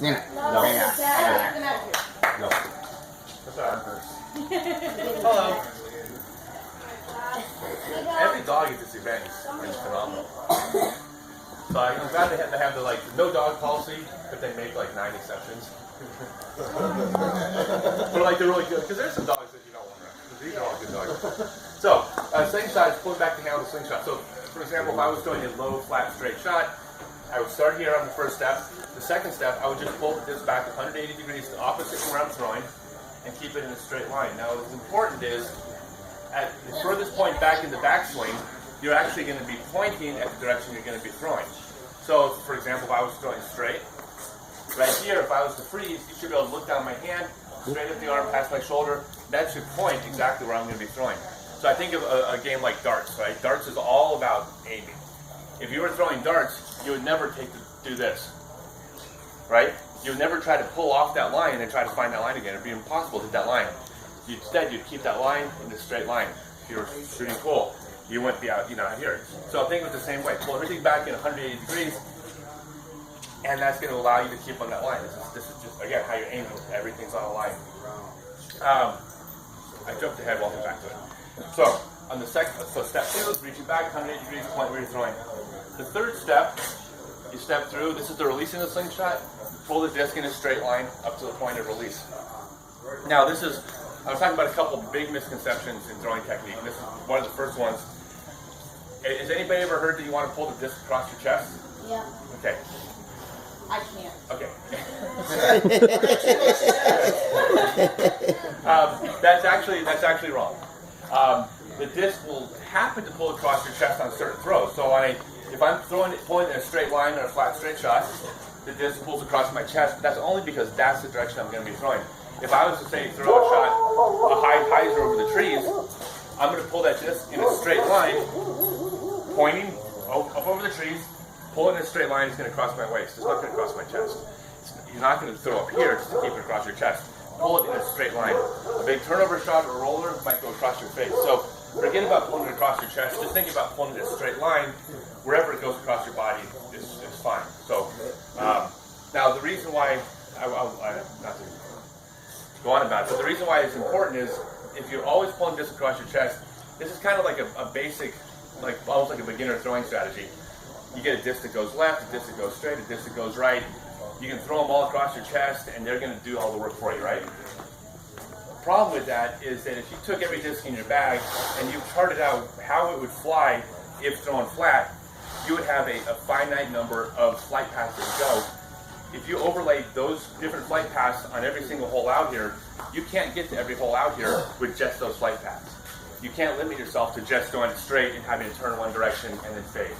Yeah. No. No. What's up? Hello. Every dog at this event is phenomenal. So I'm glad they have the no dog policy, but they make like 9 exceptions. But like they're really good because there's some dogs that you don't want to. These are all good dogs. So slingshot is pulling back the handle of the slingshot. So for example, if I was doing a low, flat, straight shot, I would start here on the first step. The second step, I would just pull this back 180 degrees to opposite from where I'm throwing and keep it in a straight line. Now what's important is at the furthest point back in the backswing, you're actually going to be pointing at the direction you're going to be throwing. So for example, if I was throwing straight, right here, if I was to freeze, you should be able to look down my hand, straight up the arm, past my shoulder. That should point exactly where I'm going to be throwing. So I think of a game like darts, right? Darts is all about aiming. If you were throwing darts, you would never do this, right? You would never try to pull off that line and try to find that line again. It would be impossible to hit that line. Instead, you'd keep that line in a straight line. If you were shooting pool, you wouldn't be out, out here. So think of it the same way. Pull everything back in 180 degrees, and that's going to allow you to keep on that line. This is just, again, how you're aiming. Everything's on a line. I jumped ahead, welcome back to it. So, on the step 2 is reaching back 180 degrees, point where you're throwing. The third step, you step through. This is the releasing the slingshot. Pull the disc in a straight line up to the point of release. Now, I was talking about a couple of big misconceptions in throwing technique. This is one of the first ones. Has anybody ever heard that you want to pull the disc across your chest? Yeah. Okay. I can't. Okay. That's actually wrong. The disc will happen to pull across your chest on certain throws. So if I'm pulling it in a straight line or a flat straight shot, the disc pulls across my chest. But that's only because that's the direction I'm going to be throwing. If I was to say throw a shot, a high hyzer over the trees, I'm going to pull that disc in a straight line, pointing up over the trees. Pull it in a straight line, it's going to cross my waist. It's not going to cross my chest. You're not going to throw up here just to keep it across your chest. Pull it in a straight line. A big turnover shot or a roller might go across your face. So forget about pulling it across your chest. Just think about pulling it in a straight line. Wherever it goes across your body is fine. So now the reason why, not to go on about it, but the reason why it's important is if you're always pulling this across your chest, this is kind of like a basic, almost like a beginner throwing strategy. You get a disc that goes left, a disc that goes straight, a disc that goes right. You can throw them all across your chest, and they're going to do all the work for you, right? The problem with that is that if you took every disc in your bag and you charted out how it would fly if thrown flat, you would have a finite number of flight paths to go. If you overlay those different flight paths on every single hole out here, you can't get to every hole out here with just those flight paths. You can't limit yourself to just going straight and having to turn one direction and then fade.